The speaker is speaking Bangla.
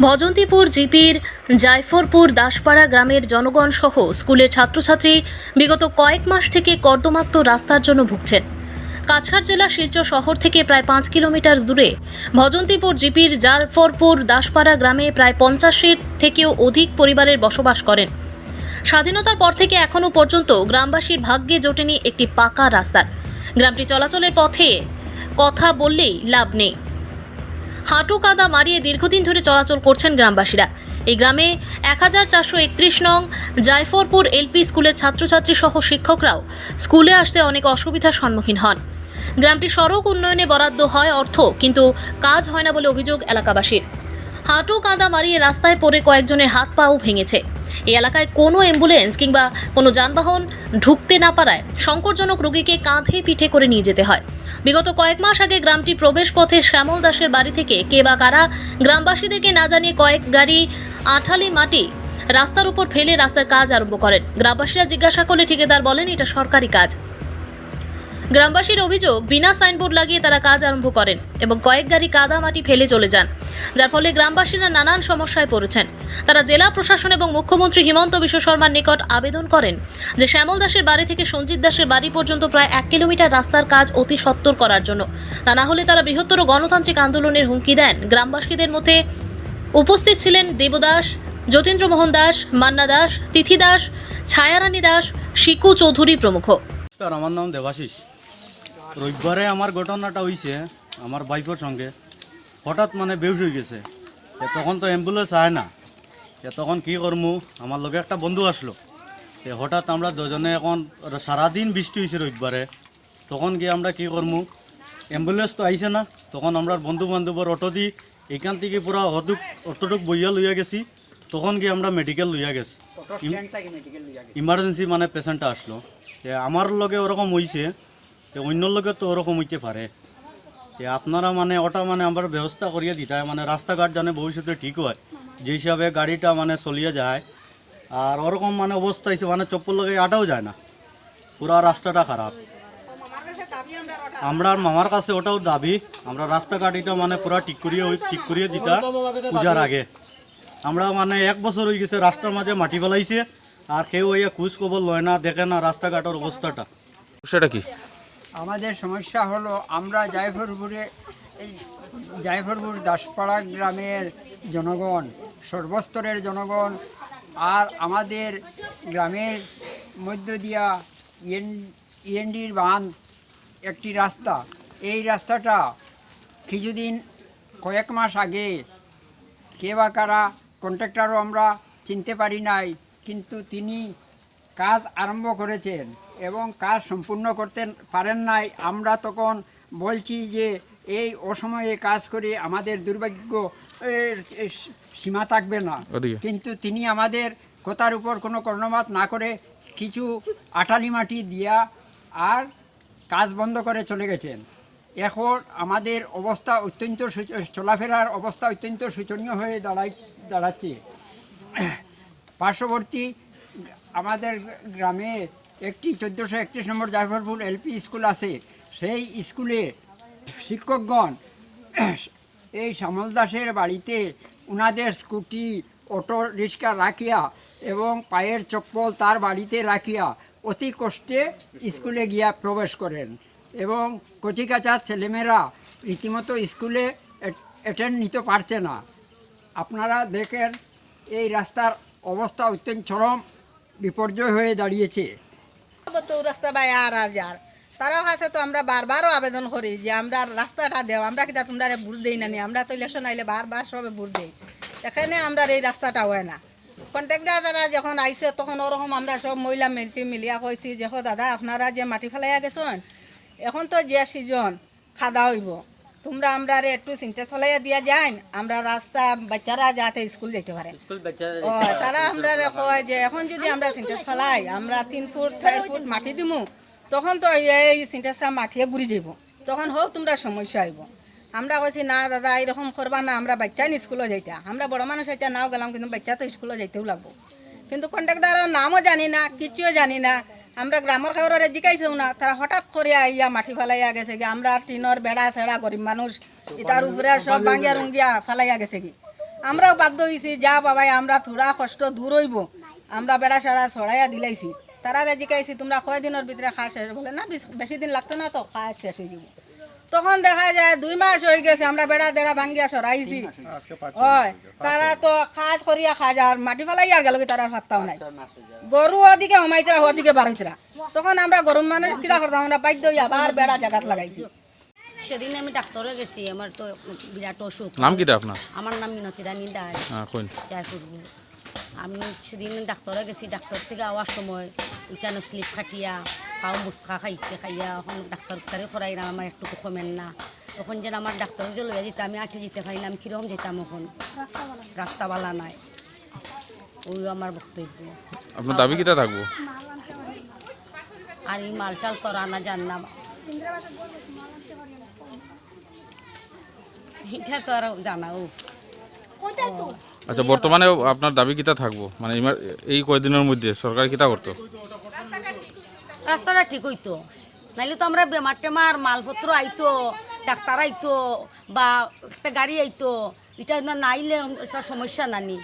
ভজন্তীপুর জিপির জায়ফরপুর দাসপাড়া গ্রামের জনগণ সহ স্কুলের ছাত্রছাত্রী বিগত কয়েক মাস থেকে কর্দমাক্ত রাস্তার জন্য ভুগছেন। কাছাড় জেলা শিলচর শহর থেকে প্রায় 5 কিলোমিটার দূরে ভজন্তীপুর জিপির জায়ফরপুর দাসপাড়া গ্রামে প্রায় 50-এর থেকেও অধিক পরিবারের বসবাস করেন। স্বাধীনতার পর থেকে এখনও পর্যন্ত গ্রামবাসীর ভাগ্যে জোটেনি একটি পাকা রাস্তার। গ্রামটি চলাচলের পথে কথা বললেই লাভ নেই। হাঁটু কাদা মারিয়ে দীর্ঘদিন ধরে চলাচল করছেন গ্রামবাসীরা। এই গ্রামে 1431 নং জায়ফরপুর এলপি স্কুলের ছাত্রছাত্রী সহ শিক্ষকরাও স্কুলে আসতে অনেক অসুবিধার সম্মুখীন হন। গ্রামটি সড়ক উন্নয়নে বরাদ্দ হয় অর্থ, কিন্তু কাজ হয় না বলে অভিযোগ এলাকাবাসীর। হাঁটু কাদা মারিয়ে রাস্তায় পড়ে কয়েকজনের হাত পাও ভেঙেছে। এই এলাকায় কোনো অ্যাম্বুলেন্স কিংবা কোনো যানবাহন ঢুকতে না পারায় সংকটজনক রোগীকে কাঁধে পিঠে করে নিয়ে যেতে হয়। বিগত কয়েক মাস আগে গ্রামটির প্রবেশ পথে শ্যামল দাসের বাড়ি থেকে কে বা কারা গ্রামবাসীদেরকে না জানিয়ে কয়েক গাড়ি আঠালি মাটি রাস্তার উপর ফেলে রাস্তার কাজ আরম্ভ করেন। গ্রামবাসীরা জিজ্ঞাসা করলে ঠিকাদার বলেন এটা সরকারি কাজ। গ্রামবাসীর অভিযোগ, বিনা সাইনবোর্ড লাগিয়ে তারা কাজ আরম্ভ করেন এবং কয়েক গাড়ি কাদা মাটি ফেলে চলে যান, যার ফলে গ্রামবাসীরা নানান সমস্যায় পড়েছেন। তারা জেলা প্রশাসন এবং মুখ্যমন্ত্রী হিমন্ত বিশ্ব শর্মার নিকট আবেদন করেন যে শ্যামল দাসের বাড়ি থেকে সঞ্জিত দাসের বাড়ি পর্যন্ত প্রায় 1 কিলোমিটার রাস্তার কাজ অতি সত্বর করার জন্য। তা না হলে তারা বৃহত্তর গণতান্ত্রিক আন্দোলনের হুমকি দেন। গ্রামবাসীদের মধ্যে উপস্থিত ছিলেন দেবদাস, যতীন্দ্রমোহন দাস, মান্না দাস, তিথি দাস, ছায়ারানী দাস, শিকু চৌধুরী প্রমুখ। আমার নাম দেবাশিস। রবিবারে আমার ঘটনাটা হয়েছে আমার বাইকের সঙ্গে। হঠাৎ বেউস হয়ে গেছে। তখন তো অ্যাম্বুলেন্স আয় না। তখন কি করমু, আমার লগে একটা বন্ধু আসলো। হঠাৎ আমরা দুজনে এখন সারাদিন বৃষ্টি হয়েছে রবিবারে। তখন গিয়ে আমরা কি করমু, অ্যাম্বুলেন্স তো আইছে না। তখন আমরা বন্ধু বান্ধবের অটো দি এখান থেকে পুরা অটোটুক বইয়া লইয়া গেছি। তখন গিয়ে আমরা মেডিকেল লইয়া গেছি। ইমার্জেন্সি পেশেন্টটা আসলো। আমার লগে ওরকম হয়েছে, অন্য লোকের তো ওরকম হইতে পারে। আপনারা ওটা আমরা ব্যবস্থা করিয়ে দিতে হয়, রাস্তাঘাট জানে ভবিষ্যতে ঠিক হয়, যে হিসাবে গাড়িটা চলিয়ে যায়। আর ওরকম অবস্থা হয়েছে, চপ্পল লগে আটাও যায় না, পুরা রাস্তাটা খারাপ। আমরা মামার কাছে ওটাও দাবি, আমরা রাস্তাঘাট এটা পুরা ঠিক করিয়ে দিতা পূজার আগে। আমরা 1 বছর হয়ে গেছে রাস্তার মাঝে মাটি ফেলাইছে, আর কেউ ইয়া খোঁজ খবর লয় না, দেখে না রাস্তাঘাটের অবস্থাটা। সেটা কি আমাদের সমস্যা হলো, আমরা জায়ফরপুর দাসপাড়া গ্রামের জনগণ, সর্বস্তরের জনগণ, আর আমাদের গ্রামের মধ্য দিয়া ইএনডির বাঁধ একটি রাস্তা। এই রাস্তাটা কিছুদিন কয়েক মাস আগে কে বা কারা কন্ট্রাক্টরও আমরা চিনতে পারি নাই, কিন্তু তিনি কাজ আরম্ভ করেছেন এবং কাজ সম্পূর্ণ করতে পারেন নাই। আমরা তখন বলছি যে এই অসময়ে কাজ করে আমাদের দুর্ভাগ্য সীমা থাকবে না, কিন্তু তিনি আমাদের কথার উপর কোনো কর্ণপাত না করে কিছু আটালি মাটি দিয়া আর কাজ বন্ধ করে চলে গেছেন। এখন আমাদের অবস্থা অত্যন্ত চলাফেরার অবস্থা অত্যন্ত শোচনীয় হয়ে দাঁড়াচ্ছে। পার্শ্ববর্তী আমাদের গ্রামে একটি 1431 নম্বর জায়ফরপুর এলপি স্কুল আছে। সেই স্কুলে শিক্ষকগণ এই শ্যামল দাসের বাড়িতে ওনাদের স্কুটি, অটো রিক্সা রাখিয়া এবং পায়ের চপ্পল তার বাড়িতে রাখিয়া অতি কষ্টে স্কুলে গিয়া প্রবেশ করেন এবং কচিকাচার ছেলেমেয়েরা রীতিমতো স্কুলে অ্যাটেন্ড নিতে পারছে না। আপনারা দেখেন এই রাস্তার অবস্থা অত্যন্ত চরম বিপর্যয় হয়ে দাঁড়িয়েছে। রাস্তা বাই আর যার তারার কাছে তো আমরা বারবারও আবেদন করি যে আমরা রাস্তাটা দেও, আমরা কিনা তোমরা ভোট দিই না, আমরা তো ইলেকশন আইলে বারবার সবে ভোট দিই, এখানে আমরা এই রাস্তাটা হয় না। কন্ট্রাক্টর তারা যখন আইসে তখন ওরকম আমরা সব মহিলা মিলিয়া কইছি যে দাদা আপনারা যে মাটি ফেলাইয়া গেছেন, এখন তো যে সিজন খাদা হইব, তোমরা আমরা একটু সিনটেক্স ফেলাইয়া দিয়া যাই, আমরা রাস্তা বাচ্চারা যাতে স্কুল যেতে পারে। তারা আমরা কয় যে এখন যদি আমরা সিনটেক্স ফেলাই, আমরা 3 ফুট 4 ফুট মাটি দিমু, তখন তো এই সিনটেক্সটা মাটিয়ে বুড়ি যাব, তখন হোক তোমরা সমস্যা হইব। আমরা কইছি না দাদা এরকম করবা না, আমরা বাচ্চা স্কুলে যাইতা, আমরা বড় মানুষ হইতা নাও গেলাম, কিন্তু বাচ্চা তো স্কুলে যাইতেও লাগবো। কিন্তু কন্ট্রাক্টরের নামও জানি না, কিছুও জানি না, আমরা গ্রামের খাওয়ারে জিকাইছেও না, তারা হঠাৎ করে আইয়া মাটি ফেলাইয়া গেছে কি, আমরা টিনের বেড়া ছেড়া গরিব মানুষ, তার উপরে সব ভাঙ্গিয়া রুঙ্গিয়া ফেলাইয়া গেছে কি। আমরাও বাধ্য হয়েছি যা বাবাই আমরা থোড়া কষ্ট দূর হইব আমরা বেড়া সারা ছড়াইয়া দিলাইছি তারা জিকাইছি তোমরা কয় দিনের ভিতরে খাওয়া শেষ বলে না বেশি দিন লাগতো না তো খাওয়া শেষ হয়ে যাব তখন দেখা যায় 2 মাস হয়ে গেছে আমরা বেড়া দেড়া ভাঙ্গিয়া সরাইছি হয় তারা তো কাজ করিয়া খাজ আর মাটি ফেলাই আর গেল তারা ভাবতাও নাই গরু ওদিকে হমাইতরা ওদিকে বাড়াইতরা তখন আমরা গরম মানুষ কিরা করতাম আমরা বাধ্য হইয়া আবার বেড়া জায়গাত লাগাইছি সেদিন আমি ডাক্তারে গেছি আমার তো বিরাট অসুখ নাম কিটা আপনার? আমার নাম মিনতি রানী দাস কোন জয়পুরপুর আমি সেদিন ডাক্তারে গেছি ডাক্তার থেকে আওয়ার সময় ওইখানে স্লিপ খাটিয়া পাও মুসকা খাইছে খাইয়া এখন ডাক্তার করাই না আমার একটু কমেন না তখন যেন আমার ডাক্তার যে লইয়া যেতে আমি আঁকে যেতে পারি না আমি কীরকম যেতাম এখন রাস্তাওয়ালা নাই ওই আমার বক্তব্য। আপনার দাবি কিটা থাকবো? আর এই মালটাল করা না জান না এটা তো আর জানা ও আচ্ছা বর্তমানে আপনার দাবি কিটা থাকবো মানে এই কয়দিনের মধ্যে সরকার কিটা করতো? রাস্তাটা ঠিক হইতো নাইলে তো আমরা বেমার টেমার মালপত্র আইতো ডাক্তার আইতো বা একটা গাড়ি আইতো এটা না নাইলে একটা সমস্যা নানি।